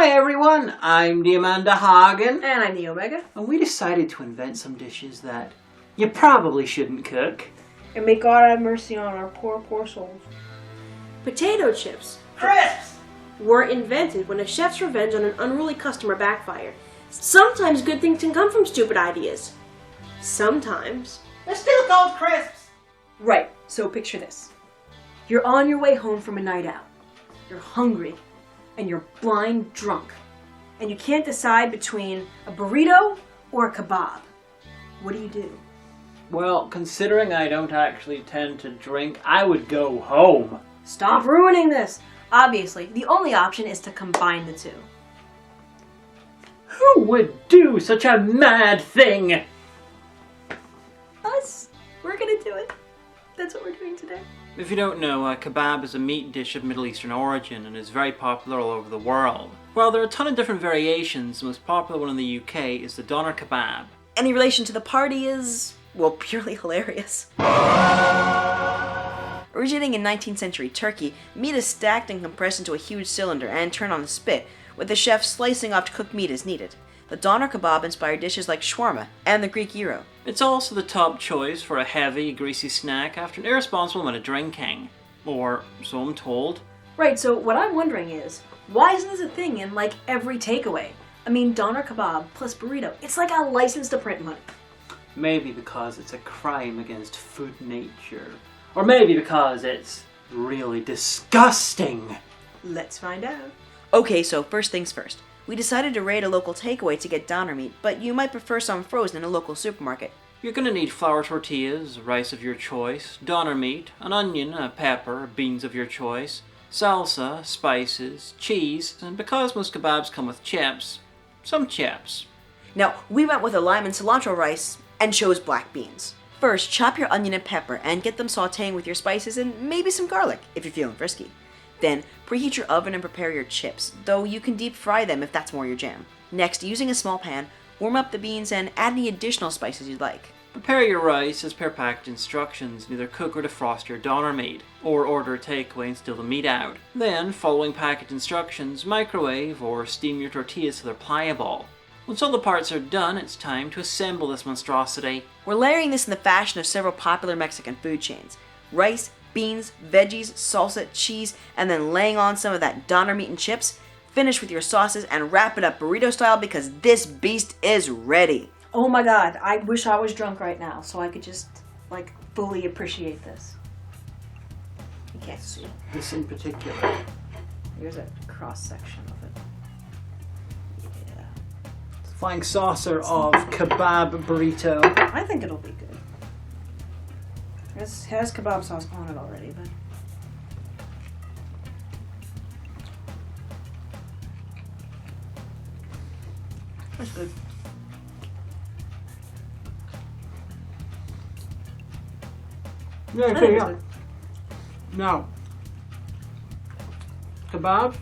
Hi everyone, I'm the Amanda Hagan. And I'm the Omega. And we decided to invent some dishes that you probably shouldn't cook. And may God have mercy on our poor, poor souls. Potato chips. Crisps! Were invented when a chef's revenge on an unruly customer backfired. Sometimes good things can come from stupid ideas. Sometimes. They're still called crisps! Right, so picture this. You're on your way home from a night out. You're hungry. And you're blind drunk. And you can't decide between a burrito or a kebab. What do? Well, considering I don't actually tend to drink, I would go home. Stop ruining this! Obviously, the only option is to combine the two. Who would do such a mad thing? Us. We're gonna do it. That's what we're doing today. If you don't know, a kebab is a meat dish of Middle Eastern origin and is very popular all over the world. While there are a ton of different variations, the most popular one in the UK is the doner kebab. Any relation to the party is, well, purely hilarious. Originating in 19th century Turkey, meat is stacked and compressed into a huge cylinder and turned on the spit, with the chef slicing off cooked meat as needed. The doner kebab inspired dishes like shawarma and the Greek gyro. It's also the top choice for a heavy, greasy snack after an irresponsible amount of drinking. Or so I'm told. Right, so what I'm wondering is, why isn't this a thing in, like, every takeaway? I mean, doner kebab plus burrito, it's like a license to print money. Maybe because it's a crime against food nature. Or maybe because it's really disgusting. Let's find out. Okay, so first things first. We decided to raid a local takeaway to get doner meat, but you might prefer some frozen in a local supermarket. You're gonna need flour tortillas, rice of your choice, doner meat, an onion, a pepper, beans of your choice, salsa, spices, cheese, and because most kebabs come with chips, some chips. Now, we went with a lime and cilantro rice and chose black beans. First, chop your onion and pepper and get them sauteing with your spices and maybe some garlic if you're feeling frisky. Then, preheat your oven and prepare your chips, though you can deep fry them if that's more your jam. Next, using a small pan, warm up the beans and add any additional spices you'd like. Prepare your rice as per packaged instructions and either cook or defrost your doner meat, or order a takeaway and steal the meat out. Then, following packaged instructions, microwave or steam your tortillas so they're pliable. Once all the parts are done, it's time to assemble this monstrosity. We're layering this in the fashion of several popular Mexican food chains. Rice, beans, veggies, salsa, cheese, and then laying on some of that doner meat and chips. Finish with your sauces and wrap it up burrito style because this beast is ready. Oh my god, I wish I was drunk right now so I could just, like, fully appreciate this. You can't see. This in particular. Here's a cross-section of it. Yeah. Flying saucer of kebab burrito. I think it'll be good. It has kebab sauce on it already, but... That's good. Yeah. Now, kebabs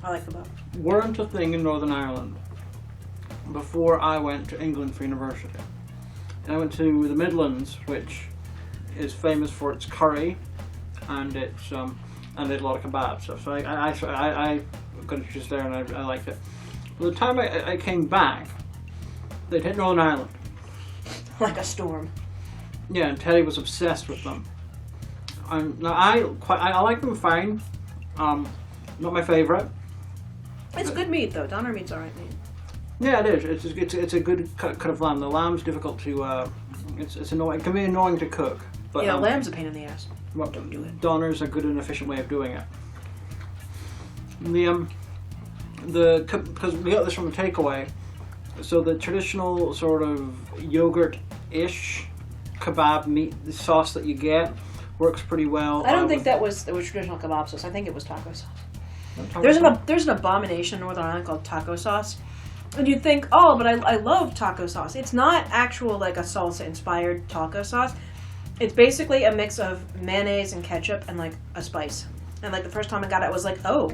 I like kebab. weren't a thing in Northern Ireland before I went to England for university. I went to the Midlands, which is famous for its curry, and it's and they had a lot of kebab stuff. So I got introduced there, and I liked it. By the time I came back, they'd hit Northern Ireland. Like a storm. Yeah, and Teddy was obsessed with them. Now I like them fine. Not my favorite. It's good meat though. Doner meat's alright meat. Yeah, it is. It's a good cut of lamb. The lamb's difficult to. It's annoying. It can be annoying to cook. But yeah, lamb's a pain in the ass. Well, Don't do it. Doner's a good and efficient way of doing it. Because we got this from a takeaway, so the traditional sort of yogurt-ish kebab meat sauce that you get works pretty well. I don't think that was traditional kebab sauce. I think it was taco sauce. Taco There's an abomination in Northern Ireland called taco sauce. And you'd think, oh, but I love taco sauce. It's not actual, like, a salsa-inspired taco sauce. It's basically a mix of mayonnaise and ketchup and, like, a spice. And, like, the first time I got it, I was like, oh.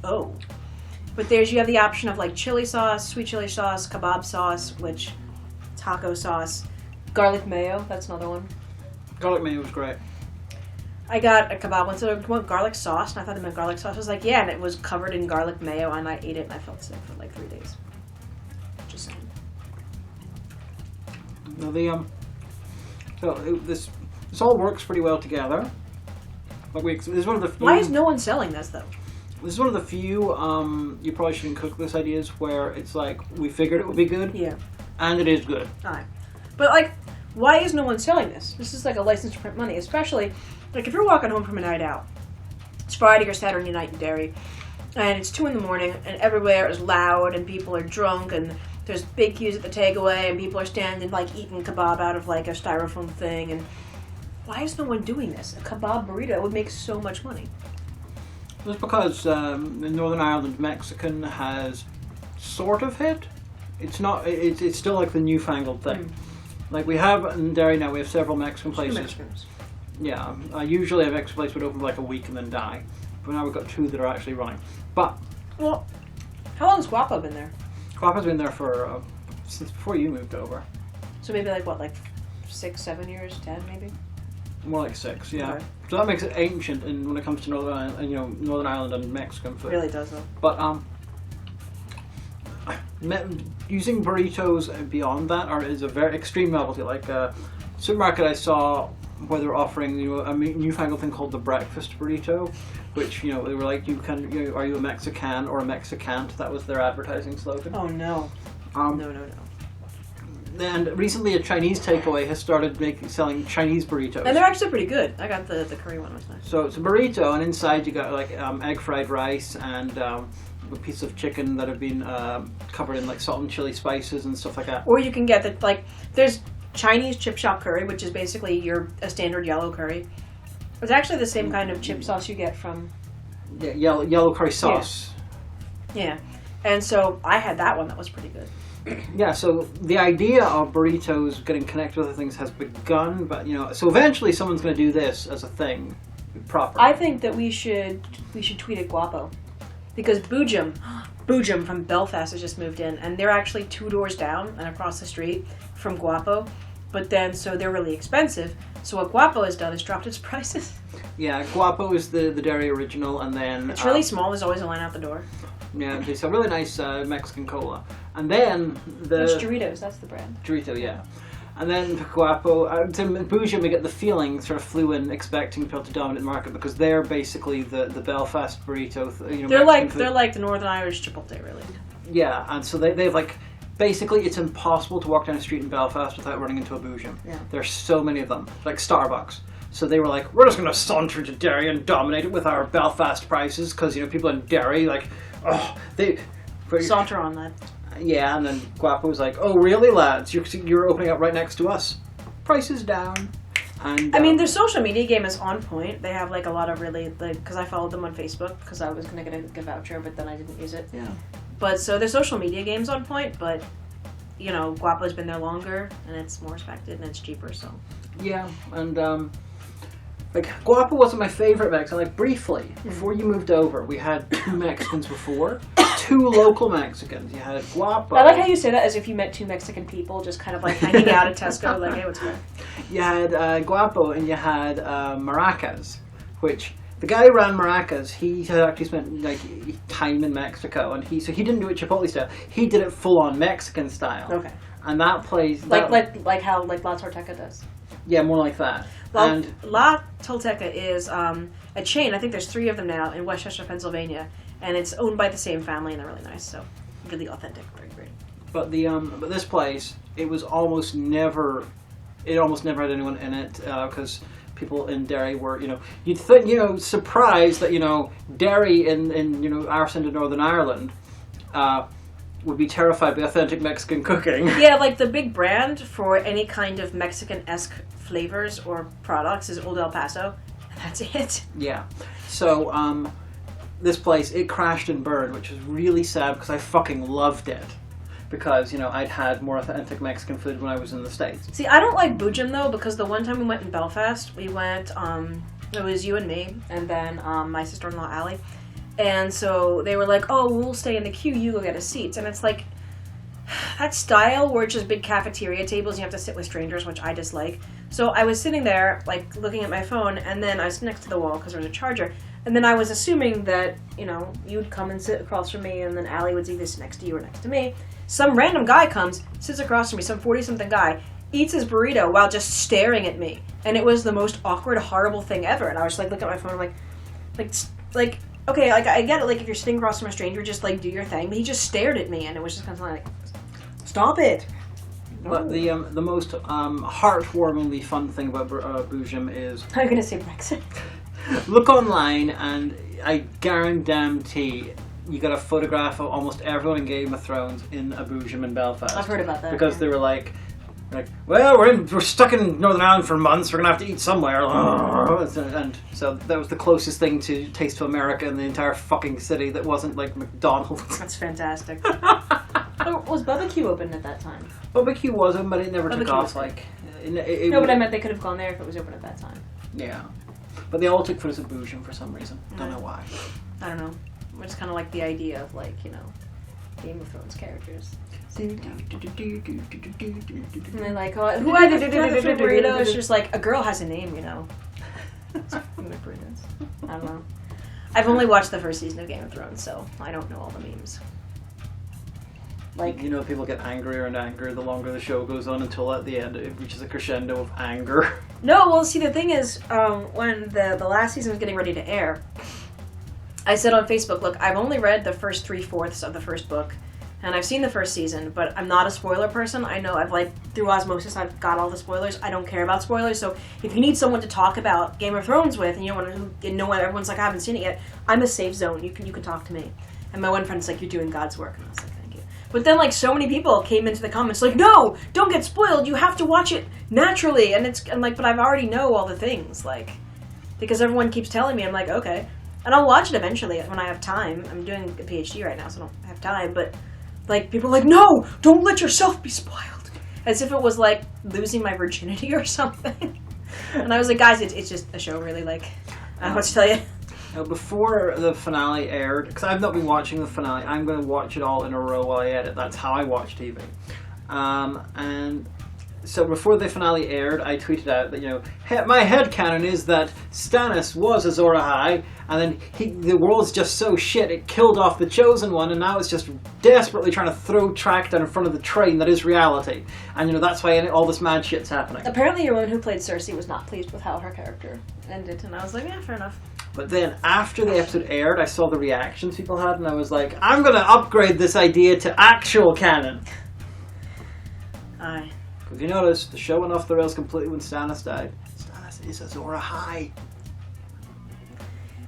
But you have the option of, like, chili sauce, sweet chili sauce, kebab sauce, which, taco sauce, garlic mayo, that's another one. Garlic mayo was great. I got a kebab once. So I went garlic sauce, and I thought they meant garlic sauce. I was like, yeah, and it was covered in garlic mayo, and I ate it, and I felt sick for like 3 days. Just saying. Now this all works pretty well together. Like this is one of the few, Why is no one selling this though? This is one of the few you probably shouldn't cook this ideas where it's like we figured it would be good. Yeah. And it is good. Alright. But like, why is no one selling this? This is like a license to print money, especially like if you're walking home from a night out. It's Friday or Saturday night in Derry, and it's 2 a.m, and everywhere is loud, and people are drunk, and there's big queues at the takeaway, and people are standing like eating kebab out of like a styrofoam thing. And why is no one doing this? A kebab burrito would make so much money. It's because in Northern Ireland, Mexican has sort of hit. It's not. It's still like the newfangled thing. Like we have in Derry now, we have several Mexican places. Mexicans. Yeah, usually a Mexican place would open for like a week and then die. But now we've got 2 that are actually running. But Well, how long has Guapo been there? Guapa's been there for since before you moved over. So maybe like what, like 6, 7 years, 10 maybe? More like 6, yeah. Okay. So that makes it ancient when it comes to Northern Ireland and Mexican food. It really does though. But using burritos beyond that is a very extreme novelty. Like supermarket I saw where they were offering a newfangled thing called the breakfast burrito, which they were like are you a Mexican or a Mexicant? That was their advertising slogan. Oh no. No. And recently a Chinese takeaway has started selling Chinese burritos. And they're actually pretty good. I got the curry one, it was nice. So it's a burrito, and inside you got like egg fried rice and a piece of chicken that have been covered in like salt and chili spices and stuff like that. Or you can get there's Chinese chip shop curry, which is basically a standard yellow curry. It's actually the same kind of chip sauce you get from... Yeah, yellow curry sauce. Yeah. And so I had that one that was pretty good. Yeah, so the idea of burritos getting connected with other things has begun, but so eventually someone's going to do this as a thing, proper. I think that we should tweet at Guapo, because Boojum from Belfast has just moved in, and they're actually 2 doors down and across the street from Guapo, but then so they're really expensive. So what Guapo has done is dropped its prices. Yeah, Guapo is the Derry original, and then It's really small. There's always a line out the door. Yeah, it's a really nice Mexican cola. And then It's Doritos, that's the brand. Dorito, yeah. And then Guapo, to Boojum, we get the feeling sort of flew in expecting people to dominate the market because they're basically the Belfast burrito. They're like the Northern Irish Chipotle, really. Yeah, and so they've like basically it's impossible to walk down the street in Belfast without running into a Boojum. Yeah. There's so many of them, like Starbucks. So they were like, we're just going to saunter to Derry and dominate it with our Belfast prices because people in Derry Saunter on that. Yeah, and then Guapo was like, "Oh, really, lads? You're opening up right next to us. Prices down." And I mean, their social media game is on point. They have like a lot of really because I followed them on Facebook because I was gonna get a voucher, but then I didn't use it. Yeah. But so their social media game's on point, but Guapo's been there longer and it's more respected and it's cheaper. So. Yeah, and Guapo wasn't my favorite Mexican. Like briefly before you moved over, we had 2 Mexicans before. 2 local Mexicans. You had Guapo. I like how you say that as if you met 2 Mexican people just kind of like hanging out at Tesco, like, hey, what's good? You had Guapo and you had Maracas, which the guy who ran Maracas, he had actually spent like time in Mexico, and he didn't do it Chipotle style. He did it full on Mexican style. Okay. And that place like how La Torteca does. Yeah, more like that. And La Tolteca is a chain. I think there's 3 of them now in Westchester, Pennsylvania, and it's owned by the same family, and they're really nice. So, really authentic, very great. But but this place, it almost never had anyone in it because people in Derry were, you'd think, surprised that Derry in our side of Northern Ireland would be terrified by authentic Mexican cooking. Yeah, like the big brand for any kind of Mexican-esque flavors or products is Old El Paso, and that's it. Yeah. So, this place, it crashed and burned, which was really sad because I fucking loved it. Because, I'd had more authentic Mexican food when I was in the States. See, I don't like Boojum, though, because the one time we went in Belfast, we went, it was you and me, and then my sister-in-law, Allie. And so they were like, oh, we'll stay in the queue, you go get us seats. And it's like, that style where it's just big cafeteria tables and you have to sit with strangers, which I dislike. So I was sitting there, like, looking at my phone, and then I was next to the wall because there was a charger. And then I was assuming that, you'd come and sit across from me, and then Allie would either sit next to you or next to me. Some random guy comes, sits across from me, some 40-something guy, eats his burrito while just staring at me. And it was the most awkward, horrible thing ever. And I was just, like, looking at my phone, I'm like, okay, like, I get it, like, if you're sitting across from a stranger, just, like, do your thing. But he just stared at me, and it was just kind of like, stop it. But the most heartwarmingly fun thing about Boojum is... I'm going to say Brexit. Look online, and I guarantee you got a photograph of almost everyone in Game of Thrones in a Boojum in Belfast. I've heard about that. Because they were like, well, we're stuck in Northern Ireland for months. We're gonna have to eat somewhere, and so that was the closest thing to Taste of America in the entire fucking city that wasn't like McDonald's. That's fantastic. Was BBQ open at that time? BBQ was open, but it never took off. Like, no, but I meant they could have gone there if it was open at that time. Yeah, but they all took photos of Boojum for some reason. Don't know why. I don't know. It's kind of like the idea of Game of Thrones characters. And they're like, who had the burrito? It's just like, a girl has a name, It's burritos. I don't know. I've only watched the first season of Game of Thrones, so I don't know all the memes. Like, people get angrier and angrier the longer the show goes on until at the end it reaches a crescendo of anger. No, well, see, the thing is, when the last season was getting ready to air, I said on Facebook, look, I've only read the first 3/4 of the first book, and I've seen the first season, but I'm not a spoiler person. I know through osmosis, I've got all the spoilers. I don't care about spoilers, so if you need someone to talk about Game of Thrones with, and you don't want everyone's like, I haven't seen it yet, I'm a safe zone. You can talk to me. And my one friend's like, you're doing God's work, and I was like, thank you. But then, so many people came into the comments like, no, don't get spoiled. You have to watch it naturally, but I've already know all the things, because everyone keeps telling me. I'm like, okay. And I'll watch it eventually when I have time. I'm doing a PhD right now, so I don't have time. But, people are like, no, don't let yourself be spoiled. As if it was, losing my virginity or something. And I was like, guys, it's just a show, really. I don't know what to tell you. Now, before the finale aired, because I've not been watching the finale, I'm going to watch it all in a row while I edit. That's how I watch TV. And... So before the finale aired, I tweeted out that, my headcanon is that Stannis was Azor Ahai, and then the world's just so shit, it killed off the Chosen One, and now it's just desperately trying to throw track down in front of the train that is reality. And, that's why all this mad shit's happening. Apparently your woman who played Cersei was not pleased with how her character ended, and I was like, yeah, fair enough. But then, after the episode aired, I saw the reactions people had, and I was like, I'm going to upgrade this idea to actual canon. Aye. Because you notice, the show went off the rails completely when Stannis died. Stannis is Azor Ahai.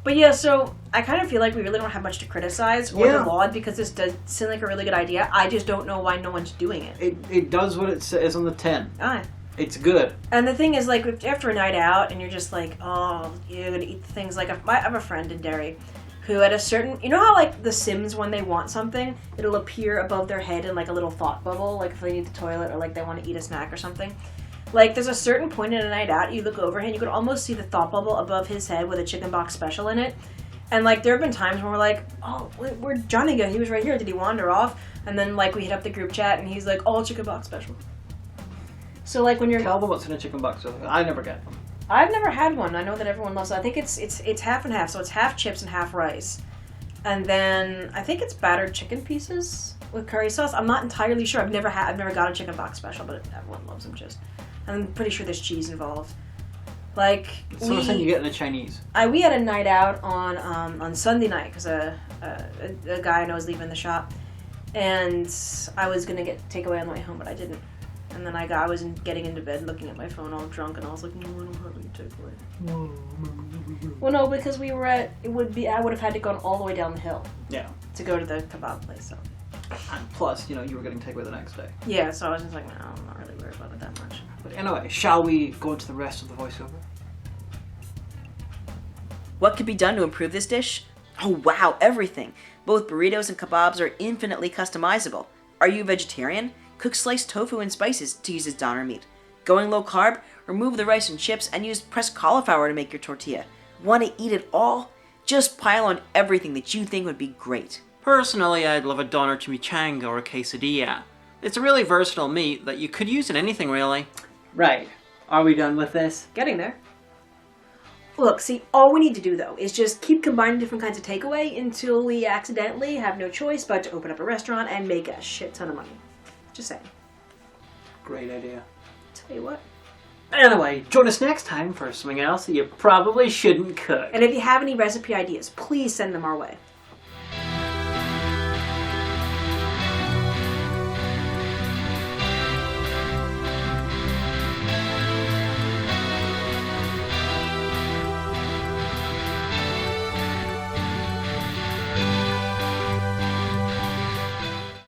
But yeah, so I kind of feel like we really don't have much to criticize or laud because this does seem like a really good idea. I just don't know why no one's doing it. It does what it says on the tin. Aye. It's good. And the thing is, after a night out and you're just like, oh, you're going to eat things. I have a friend in Derry who at a certain... You know how, The Sims, when they want something, it'll appear above their head in, a little thought bubble, if they need the toilet or, they want to eat a snack or something? There's a certain point in a night out, you look over him, you could almost see the thought bubble above his head with a chicken box special in it. And, there have been times when we're like, oh, where'd Johnny go? He was right here. Did he wander off? And then, we hit up the group chat, and he's like, oh, chicken box special. So, when you're... Tell them what's in a chicken box. I never get them. I've never had one. I know that everyone loves it. I think it's half and half, so it's half chips and half rice. And then I think it's battered chicken pieces with curry sauce. I'm not entirely sure. I've never got a chicken box special, but everyone loves them just. I'm pretty sure there's cheese involved. It's the thing you get in a Chinese. We had a night out on Sunday night because a guy I know was leaving the shop, and I was gonna get takeaway on the way home, but I didn't. And then I was getting into bed looking at my phone all drunk, and I was like, no, I don't have any takeaway. Well, no, because I would have had to go all the way down the hill. Yeah. To go to the kebab place, so. And plus, you were getting takeaway the next day. Yeah, so I was just like, no, I'm not really worried about it that much. But anyway, shall we go into the rest of the voiceover? What could be done to improve this dish? Oh wow, everything! Both burritos and kebabs are infinitely customizable. Are you a vegetarian? Cook sliced tofu and spices to use as doner meat. Going low carb? Remove the rice and chips and use pressed cauliflower to make your tortilla. Want to eat it all? Just pile on everything that you think would be great. Personally, I'd love a doner chimichanga or a quesadilla. It's a really versatile meat that you could use in anything, really. Right. Are we done with this? Getting there. Look, see, all we need to do, though, is just keep combining different kinds of takeaway until we accidentally have no choice but to open up a restaurant and make a shit ton of money. Just saying. Great idea. Tell you what. Anyway, join us next time for something else that you probably shouldn't cook. And if you have any recipe ideas, please send them our way.